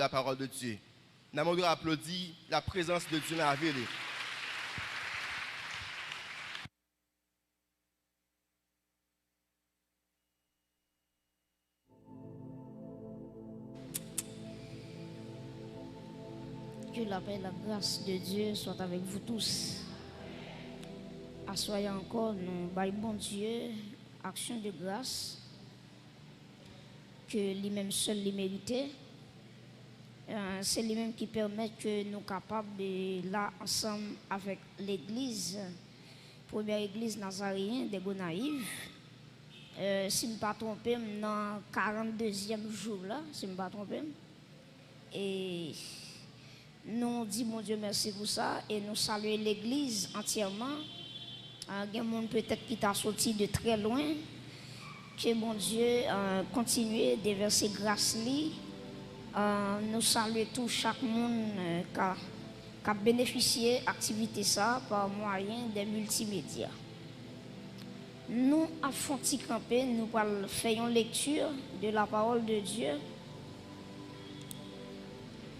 la parole de Dieu. Nous avons applaudi la présence de Dieu dans la ville. Que la paix et la grâce de Dieu soient avec vous tous. Assoyez encore, nous baillons bon Dieu, action de grâce, que lui-même seul les mérite. C'est lui-même qui permet que nous sommes capables de là ensemble avec l'église, première église nazaréenne de Gonaïve. Si je ne me pas trompé, dans le 42e jour là, si je ne me pas trompé. Et nous disons mon Dieu merci pour ça et nous saluons l'église entièrement. Il y a des gens peut-être qui t'a sorti de très loin. Que mon Dieu continue de verser grâce lui. Nous saluons tout chaque monde qui a bénéficié de l'activité ça par moyen des multimédias. Nous avons campé, nous faisons lecture de la parole de Dieu.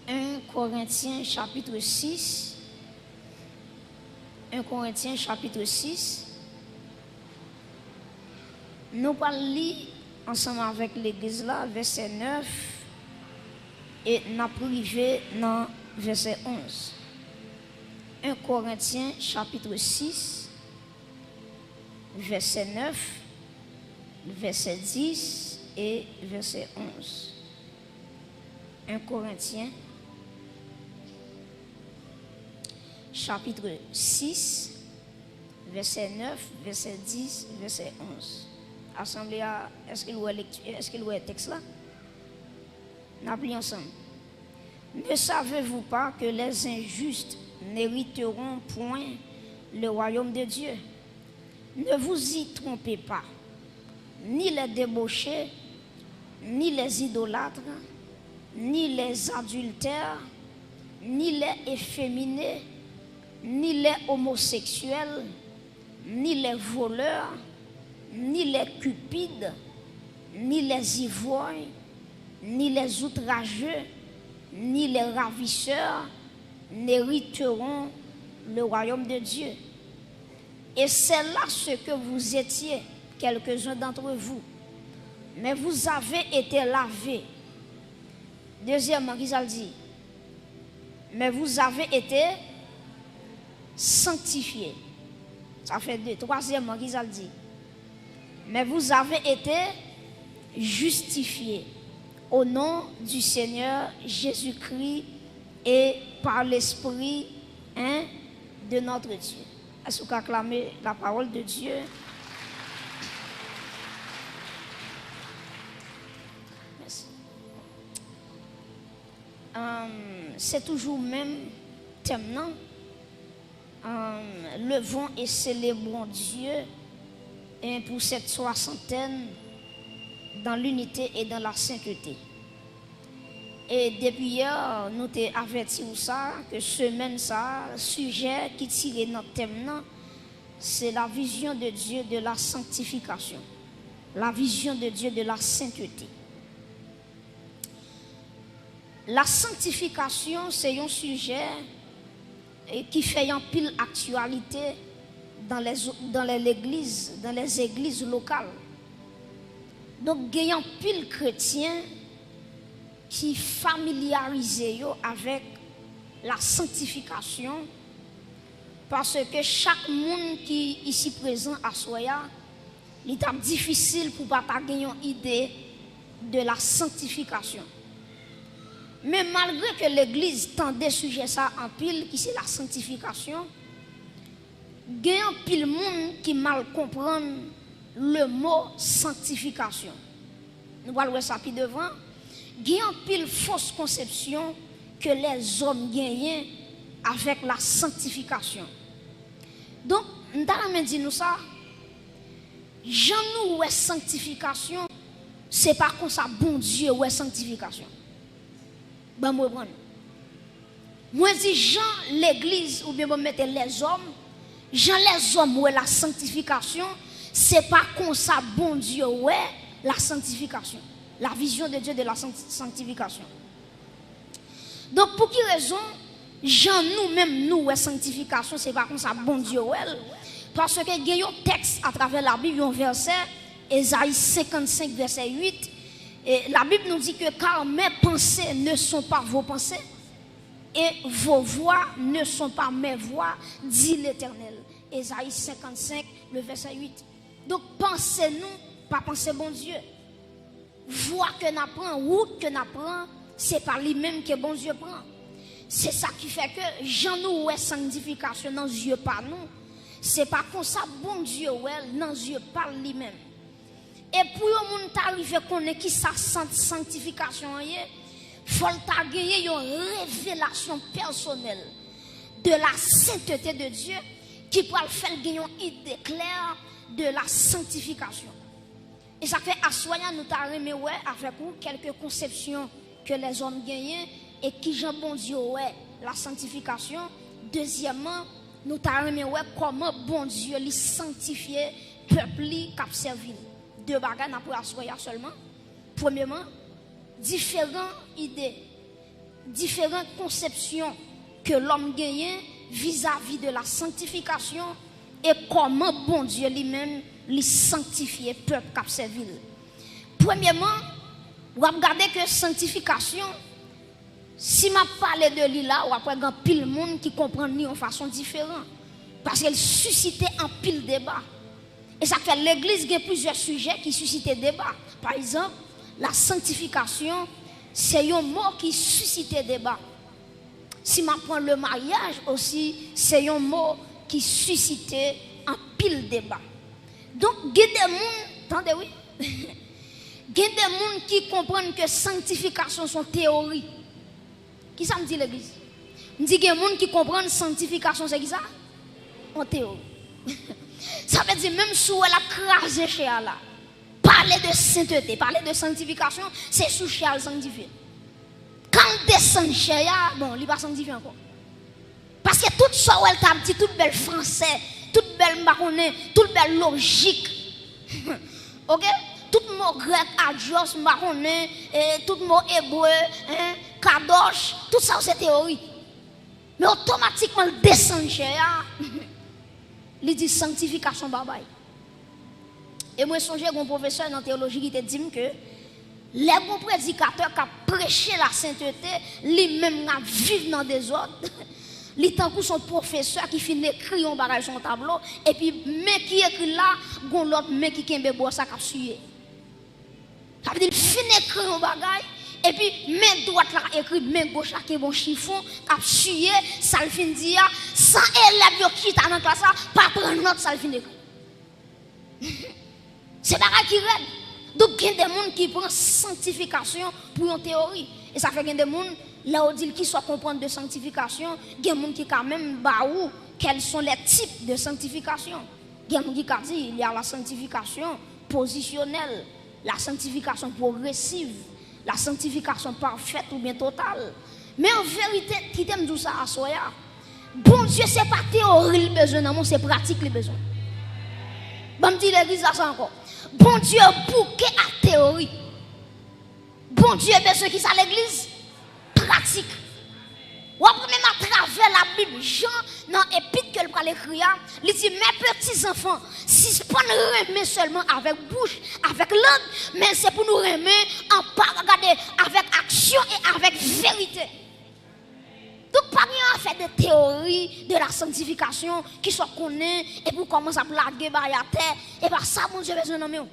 1 Corinthiens chapitre 6. 1 Corinthiens chapitre 6. Nous allons lire ensemble avec l'église là, verset 9 et nous privé dans verset 11. 1 Corinthiens chapitre 6, verset 9, verset 10 et verset 11. 1 Corinthiens chapitre 6, verset 9, verset 10, verset 11. Assemblée, est-ce qu'il y a le texte là? Nous appelons ensemble. Ne savez-vous pas que les injustes n'hériteront point le royaume de Dieu? Ne vous y trompez pas. Ni les débauchés, ni les idolâtres, ni les adultères, ni les efféminés, ni les homosexuels, ni les voleurs, ni les cupides, ni les ivrognes, ni les outrageux, ni les ravisseurs n'hériteront le royaume de Dieu. Et c'est là ce que vous étiez, quelques-uns d'entre vous. Mais vous avez été lavés. Deuxièmement, qui ça dit? Mais vous avez été sanctifiés. Ça fait deux. Troisièmement, qui ça dit? Mais vous avez été justifiés au nom du Seigneur Jésus-Christ et par l'Esprit de notre Dieu. Est-ce que vous acclamez la parole de Dieu? Merci. C'est toujours même thème, non? Levons et célébrons Dieu pour cette soixantaine dans l'unité et dans la sainteté. Et depuis hier, nous t'avons averti ça, que semaine ça, sujet qui tire notre thème, c'est la vision de Dieu de la sanctification. La vision de Dieu de la sainteté. La sanctification, c'est un sujet qui fait en pile actualité dans les églises locales. Donc, il y a un pile chrétien qui familiarise avec la sanctification parce que chaque monde qui est ici présent à Soya, il est difficile pour ne pas avoir une idée de la sanctification. Mais malgré que l'Église tendait sujet ça en pile, qui c'est la sanctification, il y a un pile monde qui mal comprend le mot sanctification. Nous allons voir ça plus devant. Il y a un pile fausse conception que les hommes gagnent avec la sanctification. Donc, nous allons dire nous ça. Jean nous est sanctification, c'est pas comme ça bon Dieu ou est sanctification. Ben moi prendre. Moi dis Jean l'église ou bien moi mettre les hommes, Jean les hommes ou la sanctification, c'est pas comme ça bon Dieu ouais la sanctification. La vision de Dieu de la sanctification. qui raison, Jean nous-mêmes, nous, la sanctification, c'est pas comme ça, bon Dieu, parce que il y a un texte à travers la Bible, un verset, Ésaïe 55, verset 8, et la Bible nous dit que car mes pensées ne sont pas vos pensées, et vos voix ne sont pas mes voix, dit l'Éternel. Ésaïe 55, le verset 8. Donc pensez-nous, pas penser bon Dieu. Voix que nous prenons, route que nous prenons, c'est par lui-même que bon Dieu prend. C'est ça qui fait que Jean nous est sanctification dans les yeux par nous. C'est pas comme ça bon Dieu dans les yeux par lui-même. Et pour le monde arriver connaître qui ça sanctification est, faut gagner une révélation personnelle de la sainteté de Dieu qui pourra faire gagner une idée claire de la sanctification. Et ça fait à soigner nous t'arriver avec vous quelques conceptions que les hommes gagnent et qui Jean bon Dieu la sanctification. Deuxièmement, nous t'arriver comment bon Dieu lui sanctifier peuple qui a servi. Deux bagages n'a pour assoyer seulement. Premièrement, différentes idées, différentes conceptions que l'homme gagne vis-à-vis de la sanctification et comment bon Dieu lui-même lui sanctifier peuple cap servil. Premièrement, vous regardez que sanctification, si m'a parlé de lui là, ou après grand pile monde qui comprend ni en façon différente parce qu'elle suscitait un pile débat. Et ça fait l'église il y a plusieurs sujets qui suscitent débat. Par exemple, la sanctification, c'est un mot qui suscite débat. Si je prends le mariage aussi, c'est un mot qui suscite un pile débat. Donc, il y a des gens, attendez, oui, il y a des gens qui comprennent que sanctification sont théorie. Qui ça me dit l'église? Je dis qu'il y a des gens qui comprennent sanctification, c'est qui ça? En théorie. Ça veut dire même si elle a crasé chez elle là. Parler de sainteté, parler de sanctification, c'est sous chez elle sanctifié. Quand on descend chez elle, bon, il n'est pas sanctifié encore. Parce que tout ça, elle t'a dit, toute belle français, toute belle marronné, toute belle logique. Ok? Tout mot grec, adios, marronné, tout mot hébreu, kadosh, tout ça c'est théorie. Mais automatiquement, elle descend chez elle. Il dit sanctification babaye. Et moi, j'ai un professeur dans la théologie qui te dit que les bons prédicateurs qui ont prêché la sainteté, lui-même vivent dans des ordres. Il tant que son professeur qui finit écrire un bagage sur un tableau, et puis, mais qui écrit là, gon l'autre, mais qui kembe bois ça qui a sué. Ça veut dire, il finit écrire un bagage, et puis, main droite là, écrit, main gauche là, qui est bon chiffon, qui a sué, ça le finit dire, sans élève qui est dans la classe, pas prendre note, ça le finit écrire. C'est bagage qui règle. Donc, il y a des gens qui prennent sanctification pour une théorie. Et ça fait qu'il y a des gens, là où dit qu'ils soient comprendre de sanctification, il y a des gens qui quand même baou quels sont les types de sanctification. Il y a des gens qui disent il y a la sanctification positionnelle, la sanctification progressive, la sanctification parfaite ou bien totale. Mais en vérité, qui t'aime tout ça à soya, bon Dieu, c'est pas théorie le besoin, non, c'est pratique le besoin. Bon, me dit l'église là ça encore. Bon Dieu bouquet à théorie. Bon Dieu besoin qui ça l'église pratique. Ou après même à travers la Bible, Jean dans l'épître que le parle écrire, il dit mes petits enfants, si ce pas nous remet seulement avec bouche, avec langue, mais c'est pour nous remettre en part regarder avec action et avec vérité. Donc, pas rien à faire de théorie de la sanctification qui soit connue et pour commencer à blaguer à terre. Et bien, ça, mon Dieu, besoin de nous.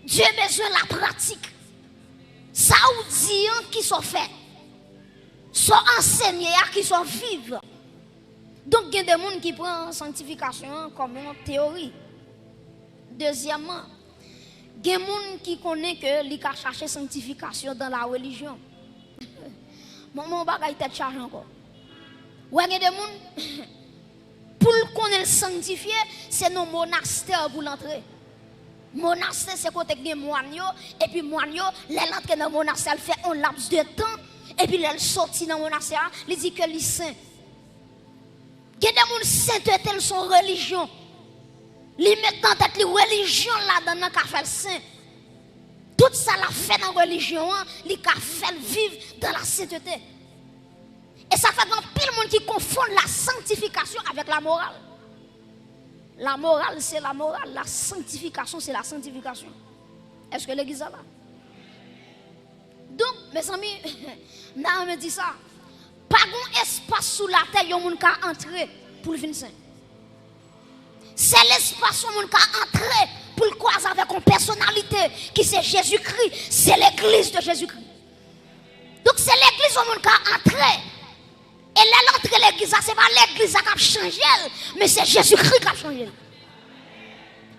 Dieu a besoin de la pratique. Ça ou dit qui sont faits, soit enseignés, qui sont vivants. Donc, il y a des gens qui prennent la sanctification comme une théorie. Deuxièmement, il y a des gens qui connaissent que les cas chercher sanctification dans la religion. Mon bagage tête charge encore. Ouais, il y a des gens pour connaître sanctifié, c'est nos monastères pour l'entrer. Monastère c'est côté des moines et puis moines les l'entrée dans monastère fait un laps de temps et puis elle sorti dans monastère, il dit que les saints. Il y a des gens sainteté son religion. Ils mettent en tête les religions là dans qu'a fait saint. Tout ça l'a fait dans la religion, il a fait vivre dans la sainteté. Et ça fait grand pile monde qui confond la sanctification avec la morale. La morale, c'est la morale. La sanctification, c'est la sanctification. Est-ce que l'église est là? Donc, mes amis, je me dit ça. Pas un espace sous la terre, il y a un monde qui a entré pour le venir saint. C'est l'espace où on a entré pour le croiser avec une personnalité qui c'est Jésus-Christ. C'est l'église de Jésus-Christ. Donc c'est l'église où on a entré. Et là, l'entrée de l'église, ce n'est pas l'église qui a changé, mais c'est Jésus-Christ qui a changé.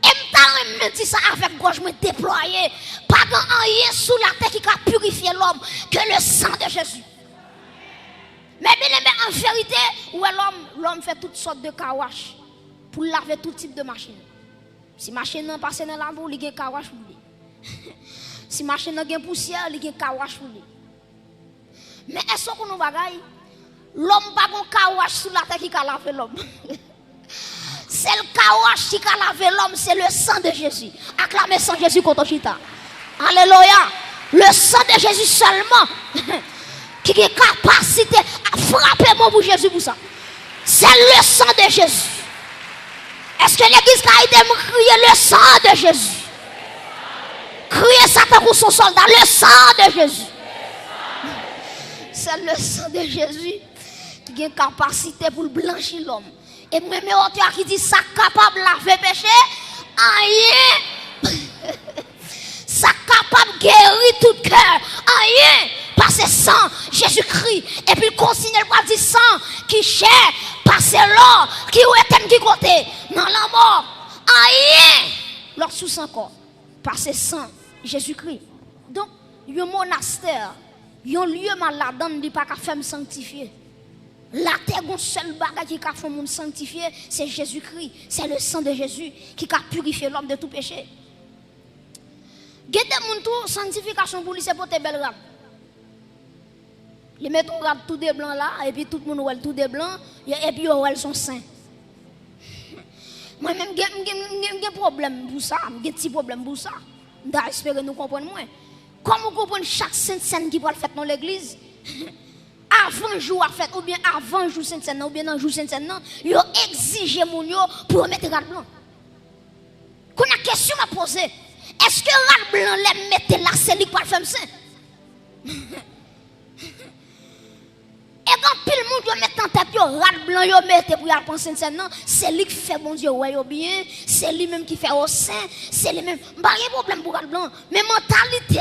Et je me dis ça avec quoi je me déployer. Pas rien sous la terre qui a purifié l'homme que le sang de Jésus. Mais bien aimé, en vérité, où est l'homme fait toutes sortes de kawash pour laver tout type de machine. Si machine n'a passé dans la boue, il y a un kawash pour lui. Si machine n'a pas de poussière, il y a un kawash pour lui. Mais est-ce qu'on nous bagaille? L'homme n'a pas un kawash sous la terre qui a lavé l'homme. C'est le kawash qui a lavé l'homme, c'est le sang de Jésus. Acclamez sang Jésus contre Chita. Alléluia. Le sang de Jésus seulement qui a capacité à frapper mon pour Jésus pour ça. C'est le sang de Jésus. Est-ce que l'église a été crier le sang de Jésus? Crier Satan pour son soldat, le sang de Jésus. C'est le sang de Jésus qui a une capacité pour blanchir l'homme. Et même auteur qui dit ça capable de laver péché, rien. Ça capable de guérir tout cœur, rien. Parce que sang, Jésus-Christ. Et puis il continue à dire sang qui cher, parce l'or, qui est qui côté, dans la mort, rien. L'autre sous encore, parce que sang, Jésus-Christ. Donc, il y a un monastère, il y a un lieu malade, il n'y a pas qu'à faire me sanctifier. La terre, le seul bagage qui a fait me sanctifier, c'est Jésus-Christ. C'est le sang de Jésus qui a purifié l'homme de tout péché. Gardez mon tour, sanctification pour lui, c'est pour tes belles robes. Les mettons tout des blancs là, et puis tout le monde tout des blancs, et puis elles sont saints. Moi-même, j'ai un problème pour ça, j'ai un petit problème pour ça. J'espère que nous comprenons moins. Comment vous comprenez chaque sainte scène qui va faire dans l'église? Avant jour à fête, ou bien avant jour sainte scène, ou bien dans jour sainte scène, ils ont exigé mon yo pour mettre rad blanc. Qu'on a question à poser. Est-ce que rad blanc les mettre là, c'est lui qui va le faire saint? Et quand pile le monde met en tête, rad blanc, yo mette pour y aller penser saint, non, c'est lui qui fait bon Dieu, ouais, bien, c'est lui même qui fait au saint, c'est lui même. Pas de problème pour rad blanc. Mais mentalité,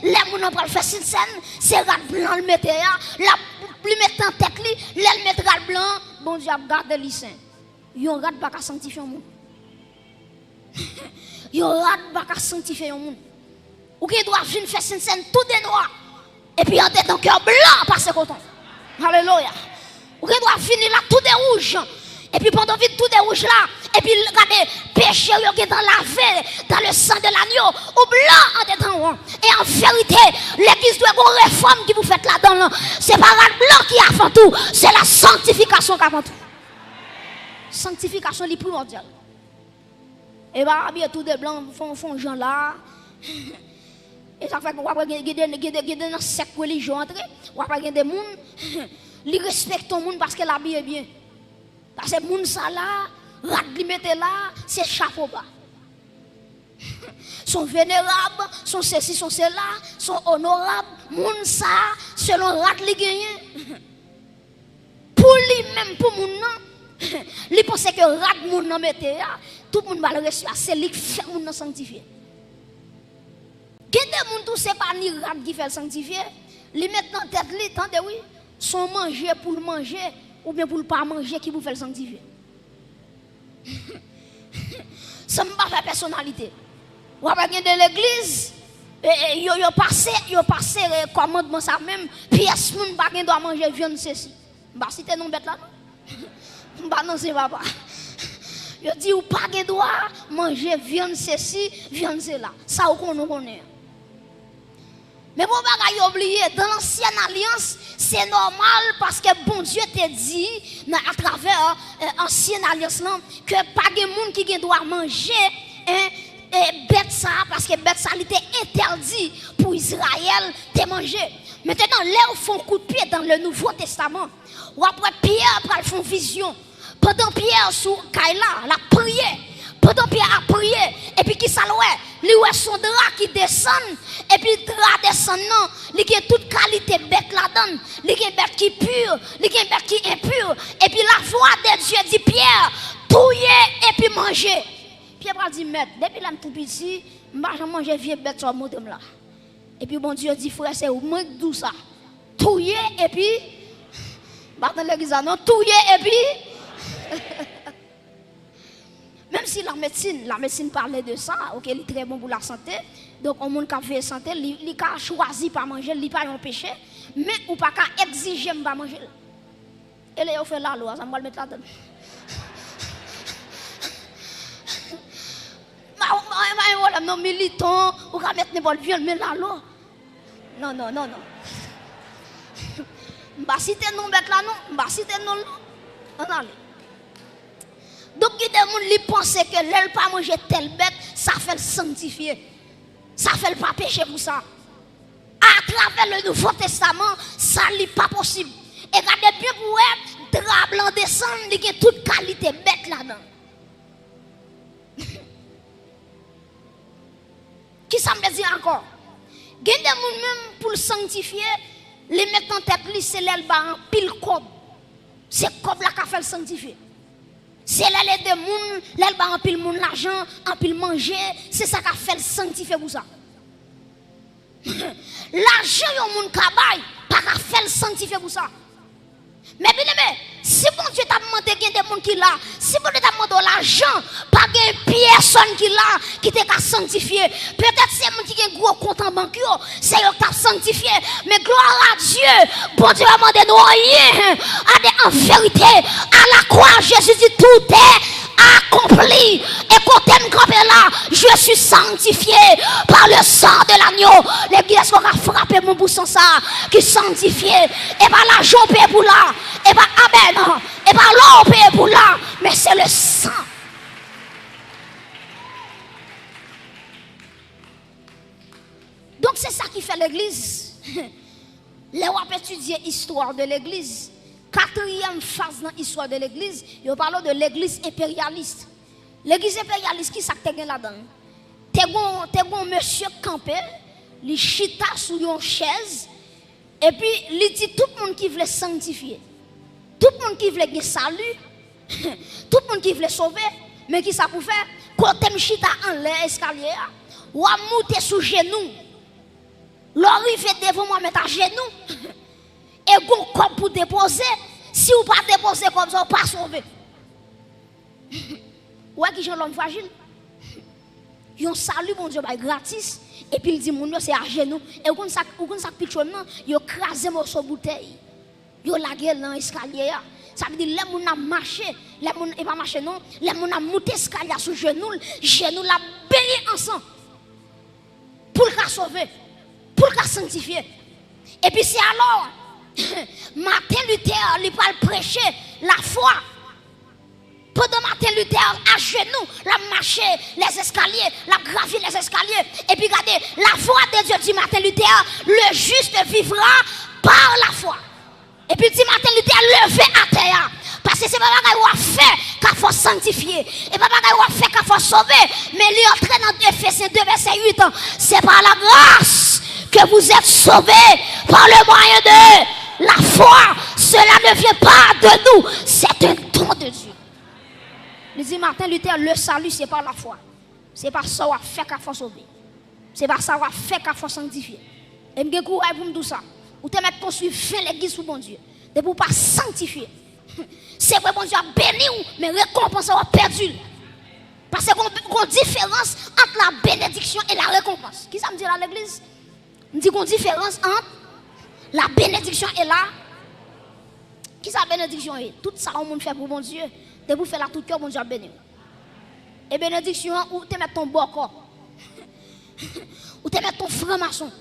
les gens pas le faire saint, c'est rad blanc le mettre là, la plus mettre en tête li, les mettre rad blanc, bon Dieu a gardé les saint. Yo rad pas sanctifier un monde. Yo rad pas sanctifier un monde. Ou qui doit venir faire saint tout de noir. Et puis en tête ton cœur blanc parce que coton. Alléluia. Ou qui doit finir là tout de rouge. Et puis pendant vite tout de rouge là. Et puis regardez, péché qui est dans la veille, dans le sang de l'agneau, ou blanc en dedans. Et en vérité, l'église doit avoir une réforme qui vous faites là-dedans. C'est pas le blanc qui est avant tout, c'est la sanctification qui est avant tout. Sanctification est primordiale. Et bien, tout de blanc font gens là. Et ça fait que vous avez dans cette religion entre, vous avez des gens qui respectent le monde parce que la vie est bien. Parce que les gens ça là, rad li mette là, c'est chapeau bas. Sont vénérables, sont ceci, sont cela, sont honorables. Moun ça, selon rad li gagné. Pour lui-même, pour moun nan, li pense que rad moun nan mette là, tout le monde va le recevoir. C'est lui qui fait moun nan sanctifier. Gende moun tout c'est pas ni rad qui fait le sanctifier. Li mette dans tête li, tendez oui, son manger pour le manger ou bien pour le pas manger qui vous fait le sanctifier. Ça me pas faire personnalité. Ou après de l'église, yo passé commandement ça même, pièce moun pas doit manger viande ceci. Bah si t'es non bête là. Bah non c'est pas. Yo dit ou pas doit manger viande ceci, viande cela. Ça ou qu'on connaît. Mais bon bagay oublié, dans l'ancienne alliance, c'est normal parce que bon Dieu te dit à travers l'ancienne alliance là que pas de monde qui doit manger bête ça parce que bête ça il était interdit pour Israël de manger. Maintenant, là, font coup de pied dans le Nouveau Testament. Ou après Pierre après font vision. Pendant Pierre sous Kaila, la prière. Pendant Pierre a prié, et puis qui s'allouait, lui ouais son drap qui descend, et puis drap descend non, lui qui a toute qualité bête là-dedans, lui qui est bête qui pure, lui qui est bête qui impure, et puis la voix de Dieu dit Pierre, touiller et puis manger. Pierre va dire maître, depuis là tout petit, je mange vieux bête sur mon là. Et puis bon Dieu dit frère c'est au moins d'où ça. Touiller et puis dans l'église non, touiller et puis même si la médecine parlait de ça, ok, il est très bon pour la santé. Donc, on monde qui fait santé, il a choisi pas manger, il pas un péché, mais ou pas qu'à exiger pas manger. Et là, on fait la loi, ça va le mettre là-dedans. Non, militant, ou qu'à mettre n'importe viol, mais la loi. Non. Bah, si t'es non bête là, non. Bah, si t'es non, non. Donc, il y a des gens qui pensent que l'elle pas manger telle bête, ça fait le sanctifier. Ça fait le pas péché pour ça. À travers le Nouveau Testament, ça n'est pas possible. Et regardez bien pour elle, drap blanc descend, il y a toute qualité bête là-dedans. Qui ça me dit encore? Il y a des gens même pour le sanctifier, les mettre en tête, c'est l'elle en pile cob. C'est cob là qui fait le sanctifier. C'est là les deux moun, l'elle en pile moun l'argent, en pile manger, c'est ça qui fait le sanctifier pour ça. L'argent yon moun kabay, pas qu'à faire le sanctifier pour ça. Mais bien aimé, si bon Dieu t'a demandé qu'il y a des gens qui là, si bon Dieu t'a demandé l'argent, pas de personne qui là, qui t'a sanctifié. Peut-être c'est moun qui a un gros compte en banque, c'est eux qui t'a sanctifié. Mais gloire à Dieu, bon Dieu a demandé nous rien. En vérité, à la croix, Jésus dit tout est accompli. Et quand t'aimes camper là, je suis sanctifié par le sang de l'agneau. L'église qu'on a frappé mon bousson ça, qui sanctifié. Et par l'argent payé pour là. Et par amen. Et par l'eau payé pour là. Mais c'est le sang. Donc c'est ça qui fait l'église. Là où on étudier l'histoire de l'église. Quatrième phase dans l'histoire de l'église, il parle de l'église impérialiste. L'église impérialiste, qui ça que tu as là-dedans? Tu as un monsieur campé, il chita sur une chaise, et puis il dit tout le monde qui veut sanctifier, tout le monde qui veut gagner salut, tout le monde qui veut sauver, mais qui ça pour faire? Quand tu chita en l'air, escalier, ou à monter sous genou, l'arrivé devant moi, mettre à genoux. Et bon comme pour déposer, si vous pas déposer comme ça, vous pas sauver. Ouais, qui sont l'homme fragile. Ils ont salut, mon Dieu, gratis. Et puis il dit, mon Dieu, c'est à genoux. Et vous connaissez ça, pichon, ils ont crasé mon bouteille. Ils ont lagué dans l'escalier. Ça veut dire, les gens ont marché. Les gens n'ont pas marché, non. Les gens ont monté l'escalier sous genou. Genou la béni ensemble. Pour le sauver. Pour le sanctifier. Et puis c'est alors. Martin Luther, il va prêcher la foi. Pendant Martin Luther, à genoux, la marché les escaliers, la gravi les escaliers. Et puis regardez, la foi de Dieu dit Martin Luther, le juste vivra par la foi. Et puis dit Martin Luther, levé à terre. Parce que c'est pas ce qu'on a fait qu'il faut sanctifier. Et pas ce qu'on a fait qu'il faut sauver. Mais il est entré dans Ephésiens 2, verset 8. C'est par la grâce que vous êtes sauvés par le moyen de la foi. Cela ne vient pas de nous. C'est un don de Dieu. Il dit Martin Luther, le salut c'est par la foi. C'est par ça qu'on a fait qu'il faut sauver. C'est par ça qu'on a fait qu'il faut sanctifier. Et je me courage pour me dire ça. Ou te mettre construire fin l'église pour bon Dieu. De pour pas sanctifier. C'est vrai, bon Dieu a béni, mais récompense a perdu. Parce qu'il y a une différence entre la bénédiction et la récompense. Qui ça me dit à l'église? On dit qu'il y a une différence entre la bénédiction et la. Qui ça la bénédiction est? Tout ça, on fait pour bon Dieu. De vous faire la tout cœur, bon Dieu a béni. Et bénédiction, ou te mettre ton beau corps. Ou te mettre ton franc-maçon.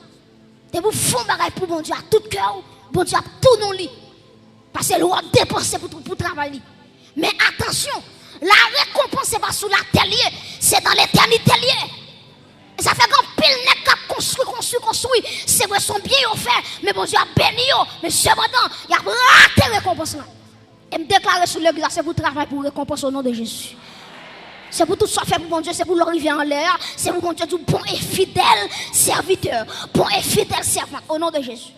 De vous faire bagaille pour bon Dieu à tout cœur, bon Dieu a tout non lit. Parce que le roi dépenser pour travailler. Mais attention, La récompense, c'est pas sous la terre, c'est dans l'éternité. Ça fait qu'un pile n'est qu'à construit. C'est vrai, son bien au fait, mais bon Dieu a béni. Mais cependant, il y a raté récompense là. Et me déclarer sur l'église, c'est pour travailler pour récompense au nom de Jésus. C'est pour tout ça fait pour mon Dieu, c'est pour l'arriver en l'air. C'est pour mon Dieu, tout bon et fidèle serviteur. Bon et fidèle servant, au nom de Jésus.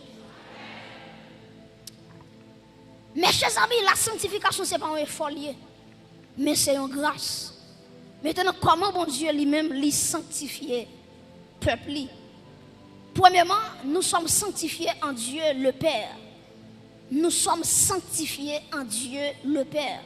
Mes chers amis, la sanctification, ce n'est pas un effort lié, mais c'est une grâce. Maintenant, comment bon Dieu lui-même lui sanctifier peuple? Premièrement, nous sommes sanctifiés en Dieu le Père. Nous sommes sanctifiés en Dieu le Père.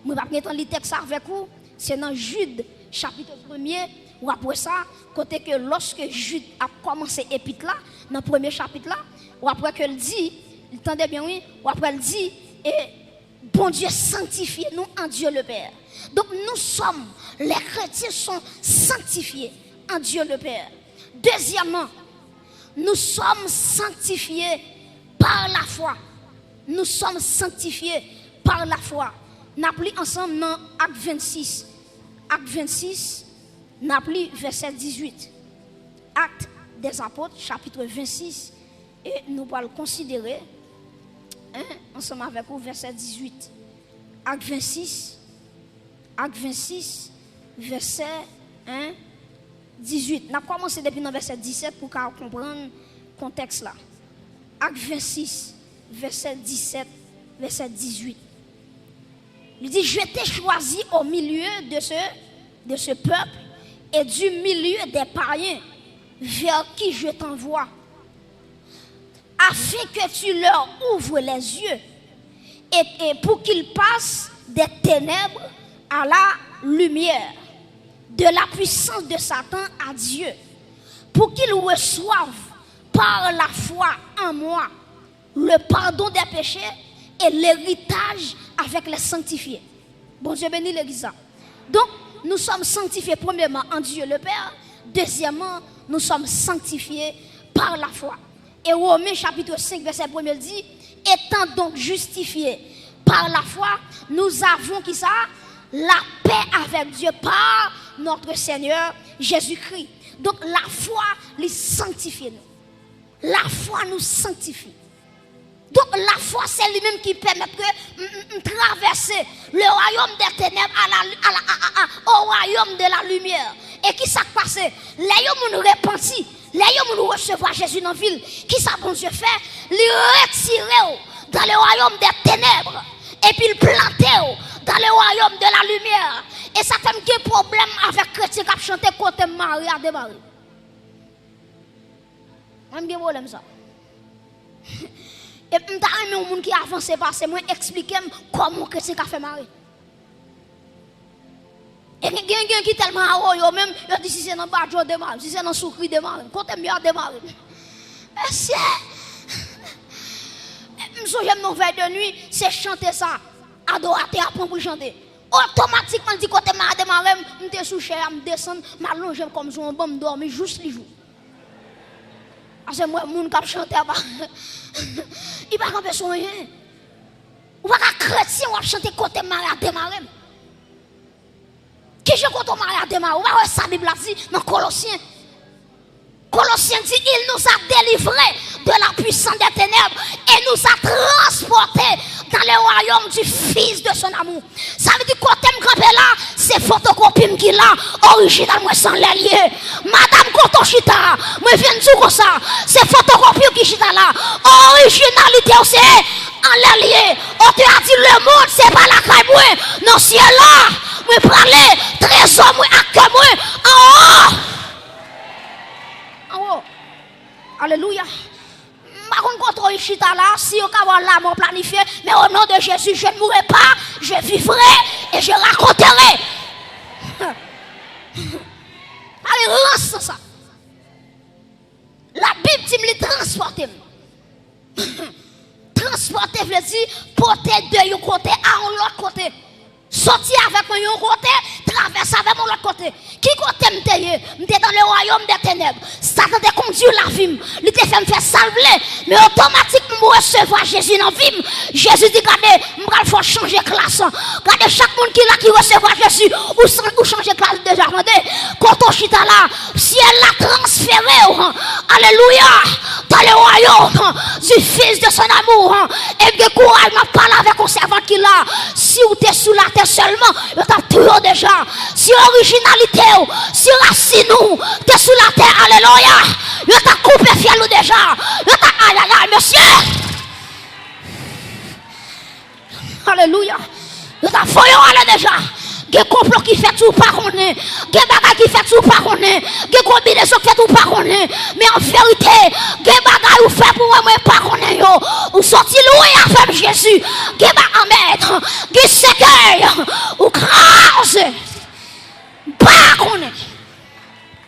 Je vais vous lire le texte avec vous. C'est dans Jude, chapitre 1er, ou après ça, côté que lorsque Jude a commencé l'épître là, dans le premier chapitre là, ou après qu'elle dit, entendez bien oui, ou après elle dit, et bon Dieu sanctifie nous en Dieu le Père. Donc nous sommes, les chrétiens sont sanctifiés en Dieu le Père. Deuxièmement, nous sommes sanctifiés par la foi. Nous sommes sanctifiés par la foi. Nous avons ensemble dans Acte 26. Acte 26, nous avons verset 18. Acte des apôtres, chapitre 26. Et nous allons considérer, ensemble avec vous, verset 18. Acte 26. Acte 26, verset 18. Nous avons commencé depuis le verset 17 pour comprendre le contexte là. Acte 26, verset 17, verset 18. Il dit, je t'ai choisi au milieu de ce peuple et du milieu des païens vers qui je t'envoie, afin que tu leur ouvres les yeux et pour qu'ils passent des ténèbres à la lumière, de la puissance de Satan à Dieu, pour qu'ils reçoivent par la foi en moi le pardon des péchés et l'héritage avec les sanctifiés. Bon Dieu bénit l'église. Donc, nous sommes sanctifiés premièrement en Dieu le Père. Deuxièmement, nous sommes sanctifiés par la foi. Et Romains chapitre 5, verset 1 dit, étant donc justifiés par la foi, nous avons qui ça? La paix avec Dieu par notre Seigneur Jésus-Christ. Donc la foi les sanctifie nous. La foi nous sanctifie. Donc la foi c'est lui-même qui permet de traverser le royaume des ténèbres au royaume de la lumière. Et qui s'est passé? Les gens nous repentis, les gens nous recevoir Jésus dans la ville. Qui ça bon Dieu fait? Les retirer dans le royaume des ténèbres et puis le planter dans le royaume de la lumière. Et ça fait un problème avec les chrétiens qui chantent côté Marie à démarrer. Moi, j'ai un problème ça. Et je suis un monde qui avance parce que moi expliquer comment que c'est qu'a fait Marie. Et quelqu'un qui tellement haut même il dit si c'est dans badjo démarrer, si c'est dans soukri démarrer, côté mieux démarrer. Mais c'est j'aime mon veille de nuit, c'est chanter ça. Adorateur apprend pour chanter. Automatiquement dit côté m'a démarrer, me sous cher, me descendre, m'allonger comme si on bon me dormir juste les jours. Parce que moi moun qui chanter pas. Il va camper son rien. Ou pas chrétien ou chanter côté m'a démarrer. Qui je côté m'a démarrer, ou pas sa Bible dit dans Colossiens. Colossiens dit, il nous a délivrés de la puissance des ténèbres et nous a transportés dans le royaume du Fils de son amour. Ça veut dire que quand tu es là, c'est photocopie qui là, original, moi sans l'allié. Madame Kotochita, moi viens de dire comme ça, c'est photocopie qui chita là, originalité c'est en l'allié. On te a dit le monde, c'est pas la caille, moi, non, c'est là, moi parler, trésor, moi, acte, moi, en haut. Oh. Alléluia. Je ne contrôle pas là, si on a la mort planifiée, mais au nom de Jésus, je ne mourrai pas, je vivrai et je raconterai. Allez, lance ça. La Bible dit me transporter. Transporter veut dire porter de un côté à l'autre côté. Sorti avec moi un côté, traverse avec moi l'autre côté. Qui côté m'était dans le royaume des ténèbres. Satan te conduit la vie. Il te fait me faire salver. Mais automatiquement, je recevoir Jésus dans la vie. Jésus dit, regardez, il faut changer de classe. Regardez, chaque monde qui là qui recevoir Jésus, ou changer de classe déjà. Quand on chita là, si elle l'a transféré, alléluia, dans le royaume du Fils de son amour. Et que courage m'a parlé avec un servant qui là. Si vous êtes sous la terre seulement, vous êtes toujours déjà. Si originalité, si racine, vous êtes sous la terre, alléluia. Vous êtes coupé fiel déjà. Vous êtes aïe aïe aïe, monsieur. Alléluia. Vous êtes foyant allez déjà. Des complots qui fait tout pas connaître, des bagages qui fait tout pas connaître, des combinaisons qui fait tout pas connaître. Mais en vérité, des bagages ou fait pour moi pas connaître. Ou sorti loin avec Jésus, des bagages à mettre, des séquelles, ou crase, pas connaître.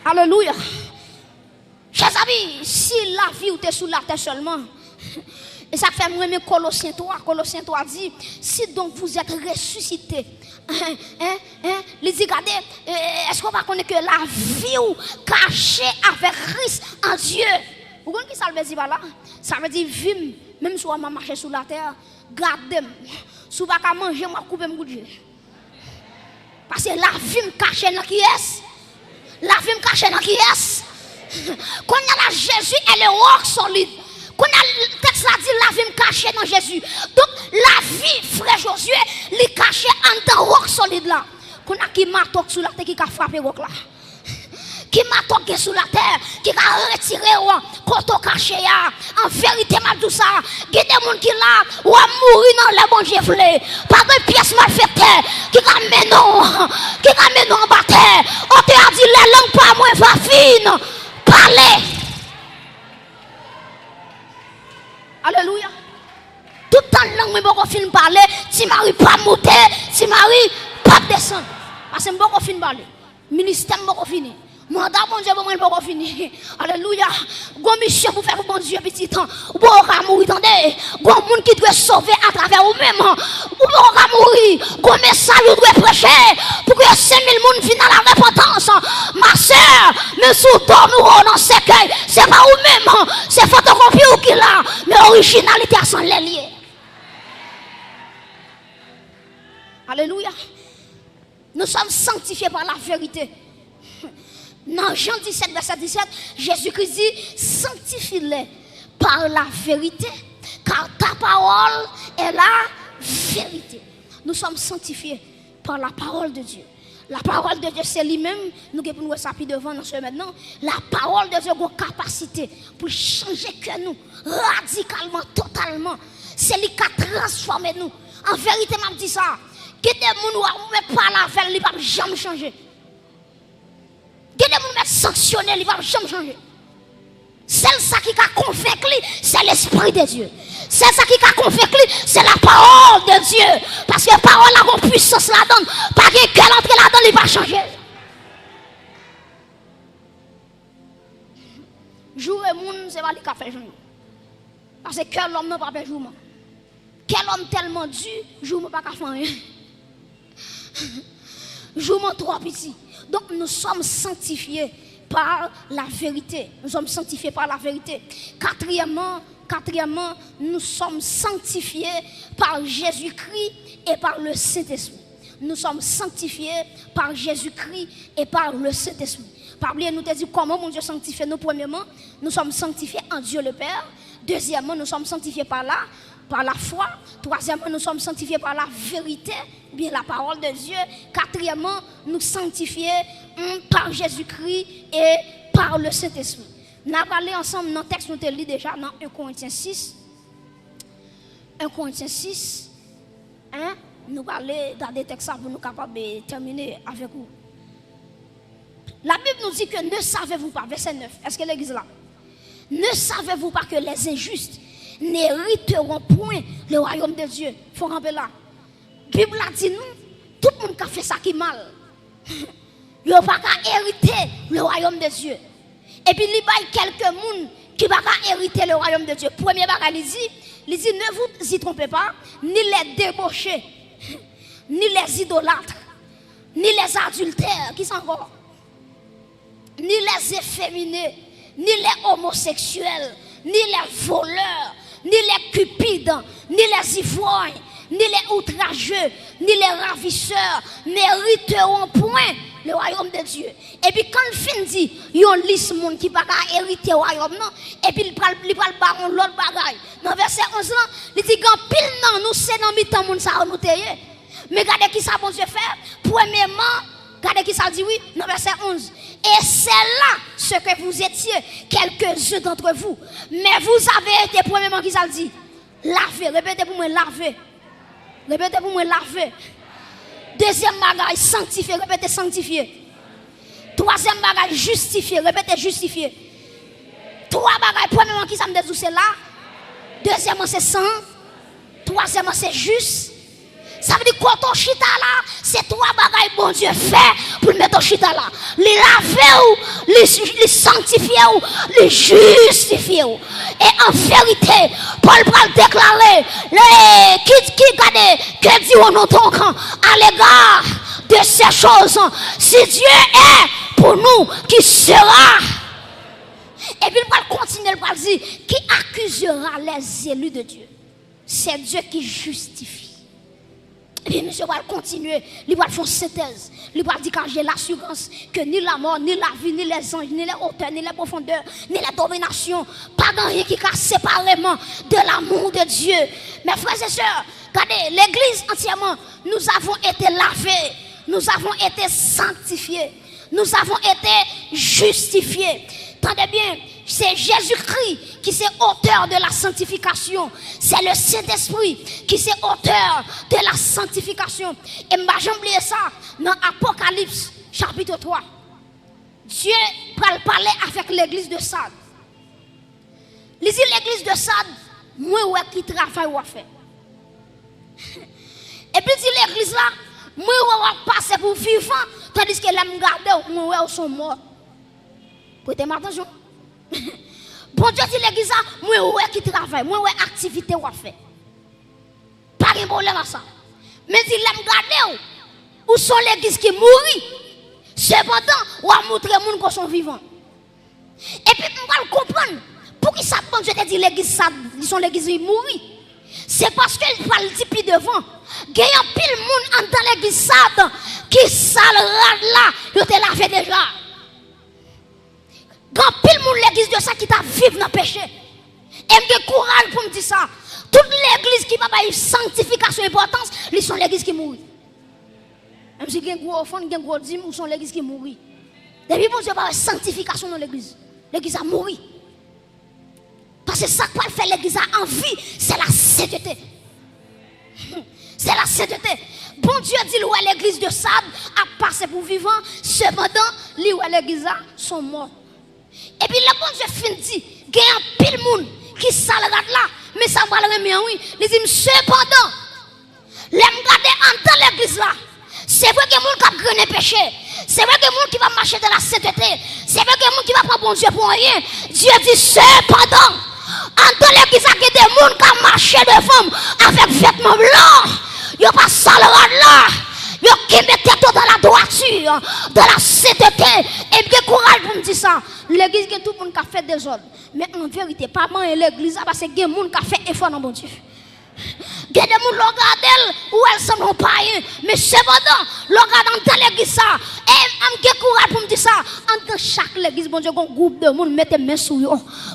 Alléluia. Chers amis, si la vie ou t'es sous la terre seulement, et ça fait moi mais Colossiens 3 dit, si donc vous êtes ressuscités, il dit, regardez, est-ce qu'on va connaître que la vie ou cachée avec Christ en Dieu? Vous comprenez ce que ça veut dire par là? Ça veut dire vivre, même si on va marcher sur la terre, gardez-moi. Si on va manger, on va couper mon Dieu. Parce que la vie cachée dans qui est? La vie cachée dans qui est? Quand il y a la Jésus, elle est rock solide. Quand le texte a dit la vie cachée dans Jésus. Donc la vie, frère Josué, elle est cachée en dans rock solide là. Quand il y a qui m'a toqué sur la terre, qui a frappé rock là. Qui m'a toqué sur la terre, qui a retiré quand on caché. En vérité, m'a tout ça. Il y a des gens qui là, ou a mourir dans les bons giflés. Pas de pièce mal faite, qui a mené en bataille. On te a dit les langues pas moins va fine. Parlez. Alléluia. Tout le temps, langue, mais beaucoup fin parler. Si Marie pas monter, si Marie pas descendre. Parce que beaucoup fin parler. Ministère beaucoup fini. Mandat bon Dieu, bon pas fini. Alléluia. Gon mission pour faire bon Dieu petit temps. Ou pas mourir attendez. Gon monde qui doit sauver à travers vous même. Ou pas mourir. Gon message doit prêcher pour que 5000 monde viennent à la repentance. Ma sœur, mais sous toi nous dans cercueil, c'est pas vous même. C'est photocopie ou qui là, mais originalité à sans les lier. Alléluia. Nous sommes sanctifiés par la vérité. Dans Jean 17, verset 17, Jésus-Christ dit, sanctifie-les par la vérité, car ta parole est la vérité. Nous sommes sanctifiés par la parole de Dieu. La parole de Dieu, c'est lui-même, nous devons nous s'appuyer devant nous maintenant. La parole de Dieu a une capacité pour changer que nous, radicalement, totalement. C'est lui qui a transformé nous. En vérité, je dis ça. Que des gens ne pas la faire, ils ne vont jamais changer. Que des gens sanctionner, ils ne vont jamais changer. Celle ça qui a convaincu, c'est l'Esprit de Dieu. C'est ça qui a convaincu, c'est la parole de Dieu. Parce que la parole a une puissance là-dedans. Pas que qu'elle entre là-dedans, il va changer. Jour et monde, c'est pas le café jour. Parce que quel homme n'a pas fait jour. Quel homme tellement dur, jour n'a pas fait rien. Jour trop petit. Donc nous sommes sanctifiés par la vérité. Nous sommes sanctifiés par la vérité. Quatrièmement, nous sommes sanctifiés par Jésus-Christ et par le Saint-Esprit. Nous sommes sanctifiés par Jésus-Christ et par le Saint-Esprit. Par oublier, nous te dit comment mon Dieu sanctifie nous. Premièrement, nous sommes sanctifiés en Dieu le Père. Deuxièmement, nous sommes sanctifiés par la foi. Troisièmement, nous sommes sanctifiés par la vérité, bien la parole de Dieu. Quatrièmement, nous sanctifiés par Jésus-Christ et par le Saint-Esprit. Nous allons aller ensemble dans le texte que nous avons lu déjà dans 1 Corinthiens 6. 1 Corinthiens 6. Nous allons aller dans des textes pour nous capables de terminer avec vous. La Bible nous dit que ne savez-vous pas, verset 9, est-ce que l'église est là? Ne savez-vous pas que les injustes n'hériteront point le royaume de Dieu? Il faut ramper là. La Bible a dit nous, tout le monde qui a fait ça qui est mal. Il ne va pas hériter le royaume de Dieu. Et puis il y a quelques personnes qui ne vont pas hériter le royaume de Dieu. Premier bagage, il dit, ne vous y trompez pas, ni les débauchés, ni les idolâtres, ni les adultères qui sont encore, ni les efféminés, ni les homosexuels, ni les voleurs, ni les cupides, ni les ivrognes, ni les outrageux, ni les ravisseurs n'hériteront point le royaume de Dieu. Et puis quand il finit dit, il y a une liste de monde qui ne peut pas hériter le royaume, non? Et puis il parle baron l'autre bagaille. Dans verset 11 là, il dit quand pile non, nous c'est dans mi-temps monde ça nous tailler. Mais regardez qui ça bon Dieu fait. Premièrement, regardez qui ça dit oui, dans verset 11. Et c'est là ce que vous étiez, quelques-uns d'entre vous. Mais vous avez été, premièrement, qui ça dit? Lavé. Répétez pour moi, lavé. Répétez pour moi, lavé. Deuxième bagage, sanctifié. Répétez, sanctifié. Troisième bagage, justifié. Répétez, justifié. Trois bagages, premièrement, qui ça me dit? C'est là. Deuxièmement, c'est saint. Troisièmement, c'est juste. Ça veut dire que ton chita là, c'est trois bagailles bon Dieu fait pour mettre ton chita là. Les laver ou, les sanctifier ou, les justifier ou. Et en vérité, Paul va déclarer, qui garde, que dit on entend quand à l'égard de ces choses, si Dieu est pour nous, qui sera? Et puis il va continuer, il va dire, qui accusera les élus de Dieu? C'est Dieu qui justifie. Et puis monsieur va continuer, il va faire synthèse. Il va dire quand j'ai l'assurance que ni la mort, ni la vie, ni les anges, ni les hauteurs, ni les profondeurs, ni la domination, pas rien qui casse séparément de l'amour de Dieu. Mes frères et sœurs, regardez, l'église entièrement, nous avons été lavés, nous avons été sanctifiés, nous avons été justifiés. Tenez bien, c'est Jésus-Christ qui est auteur de la sanctification. C'est le Saint-Esprit qui est auteur de la sanctification. Et je n'ai jamais oublié ça dans Apocalypse chapitre 3. Dieu va parler avec l'église de Sade. Il dit l'église de Sade, moi qui travaille ou fait. Et puis dit l'église là, moi qui passe pour vivant, tandis que les garder, moi sont morts. Prêtez attention. Bon Dieu dit l'église, moi qui travaille, moi activité ou fait. Pas de problème à ça. Mais si l'aime garder où sont l'église qui mourit, cependant, ou à montrer les gens qui sont vivants. Et puis on va comprendre pour qui ça bon Dieu te dit l'église ça, ils sont l'église qui mourit. C'est parce qu'il parle depuis devant. Il y a pile monde dans l'église ça qui sale là, il te l'a fait déjà. Quand pile monde l'église de ça qui t'a vivre dans le péché. Et me courage pour me dire ça. Toute l'église qui n'a pas eu sanctification importance, ils sont l'église qui mourit. Même si il y a un gros offrande, il y a un gros dîme, ils sont l'église qui mourit. Depuis bon Dieu pas sanctification dans l'église. L'église a mouru. Parce que ça quoi fait l'église a envie, c'est la sainteté. C'est la sainteté. Bon Dieu dit où l'église de Sade a passé pour vivant, cependant, où l'église a sont morts. Et puis le bon Dieu fin dit, il y a un pile monde qui s'arrête là, mais ça va le remettre oui. Il dit cependant, les regarder en dans l'église là. C'est vrai que les gens qui ont péché. C'est vrai que les gens qui vont marcher dans la sainteté. C'est vrai que les gens qui vont prendre bon Dieu pour rien. Dieu dit cependant, en dans l'église il y a des gens qui ont marché devant avec vêtements blancs. Ils ne pas sale là. Ils mettent tête dans la droiture, dans la sainteté. Et bien courage pour me dire ça. L'église, il y a tout le monde qui a fait des ordres. Mais en vérité, pas moi et l'église, parce que il y a des gens qui ont fait effort dans mon Dieu. Il y a des gens qui regardent où elles sont pas. Mais cependant, regardent dans l'église ça. Et j'ai courage pour me dire ça. En chaque église, bon Dieu, un groupe de monde mette mes sous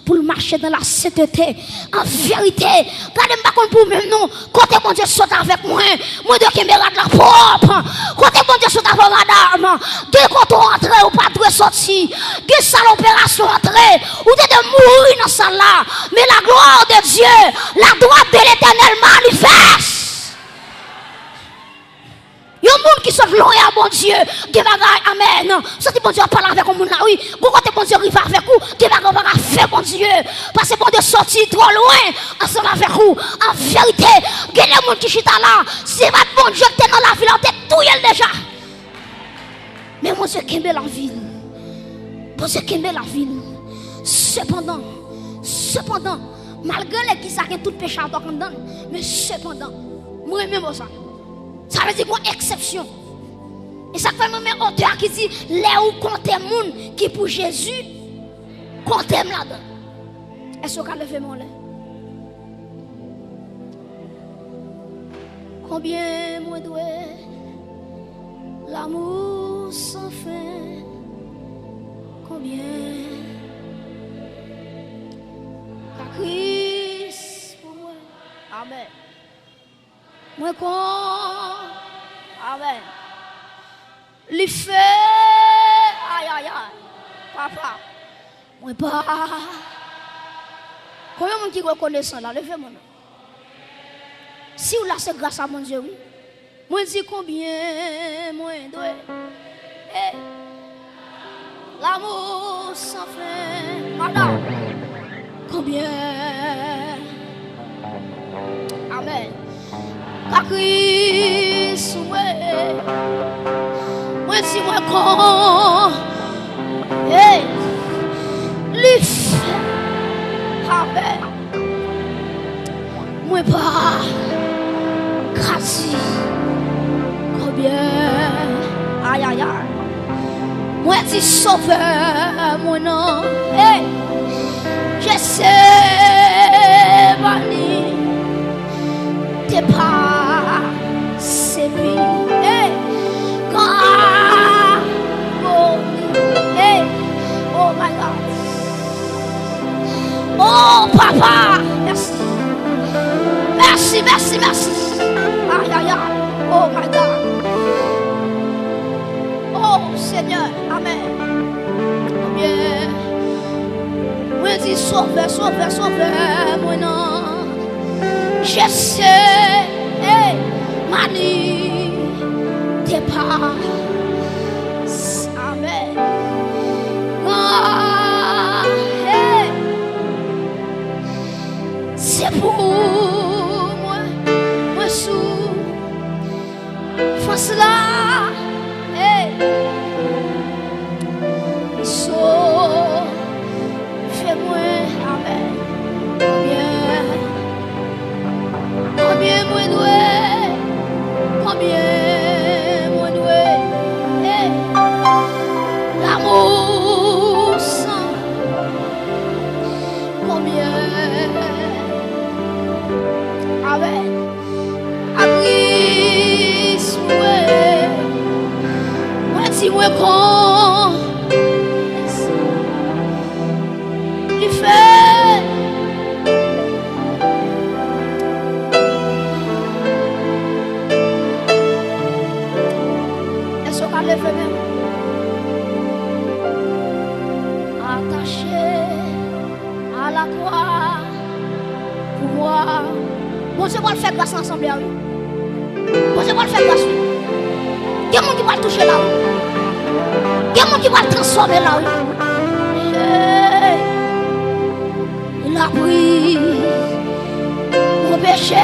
pour marcher dans la sainteté. En vérité, regardez-moi pour même non. Côté bon Dieu saute avec moi. Moi de qui me regarde la propre. Côté bon Dieu saute avec madame. Dès qu'on rentre ou pas de sortir. Dès ça l'opération entrer. Ou de mourir dans ça là. Mais la gloire de Dieu, la droite de l'Éternel manifeste. Il y a des gens qui sont loin à bon Dieu. Amen. Ça dit bon Dieu parle avec vous là. Oui. Vous côté bon Dieu arrive avec vous. Qui va faire bon Dieu. Parce que bon Dieu sorti trop loin ensemble avec vous. En vérité, il y a des gens qui sont là. C'est votre bon Dieu qui est dans la ville. On est tout déjà. Mais mon Dieu qui est la ville. Bon Dieu qui est la ville. Cependant, malgré les qui savent tout péché à toi condamne, mais cependant, moi même ça. Ça veut dire une exception. Et ça fait même un auteur qui dit les où compter monde qui pour Jésus compter là-dedans. Est-ce qu'on a levé mon lait? Combien moi dois l'amour sans fin? Combien la Christ pour moi? Amen. Moi quand amen. Les faits aïe aïe aïe. Papa. Moi pas. Combien de monde qui reconnaît ça là? Levez mon nom. Si vous là c'est grâce à mon Dieu oui. Moi dis combien moi dois l'amour sans fin. Madame. Combien? Amen. La Christ, moi dis moi quand, l'if, amen. Moi pas, grâce, combien, aïe aïe aïe. Moi dis sauveur, mon nom, je sais, Mani, t'es pas, c'est lui, God, oh my God, oh papa, merci, merci, merci, merci, aïe aïe aïe, oh my God, oh Seigneur, amen, bien, moi dis sauveur, sauveur, sauveur, mon nom, je sais, Mani, t'es pas, amen. Ah, c'est pour moi, moi sous, face là, sauve, fais-moi, amen. Combien moi dois, combien moi dois, l'amour sans, combien, amen, Christ, moi dis moi quand, il fait. Attaché à la croix pour moi. Bon Dieu va le faire grâce ensemble. Bon Dieu va le faire grâce. Il y a des gens qui vont le toucher là. Il y a des gens qui vont le transformer là. Il a pris mon péché.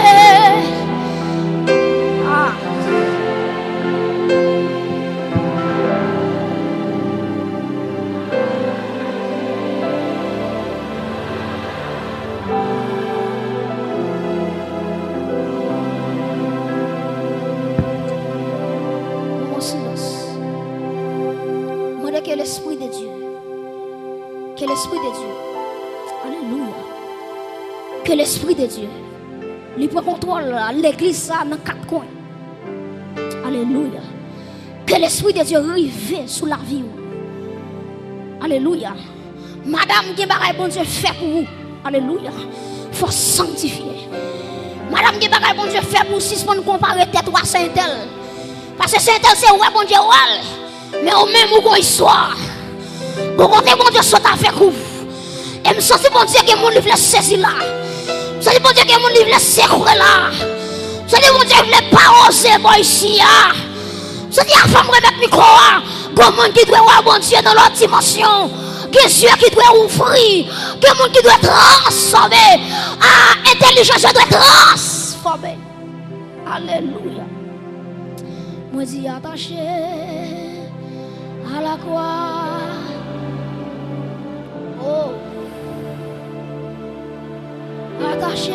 Ah. Que l'Esprit de Dieu, que l'Esprit de Dieu, alléluia, que l'Esprit de Dieu, lui prend contrôle l'église dans 4 coins, alléluia, que l'Esprit de Dieu rive sous la vie, alléluia, madame qui bagaille bon Dieu fait pour vous, alléluia, faut sanctifier, madame qui bagaille bon Dieu fait pour vous, si vous comparer tête à Saint-Tel, parce que Saint-Tel c'est ouais bon Dieu, ouais. Mais au même où une histoire, vous comptez mon Dieu soit avec vous. Et je sens bon Dieu que mon livre est saisi là. Je sens bon Dieu que mon livre est secoué là. Je sens bon Dieu que je ne pas oser moi ici. Je sens que la femme remet le micro. Comment qui doit voir bon Dieu dans l'autre dimension. Que Dieu qui doit ouvrir. Que le monde qui doit transformer. Intelligence doit transformer. Alléluia. Moi dis attaché à la croix. Oh, attaché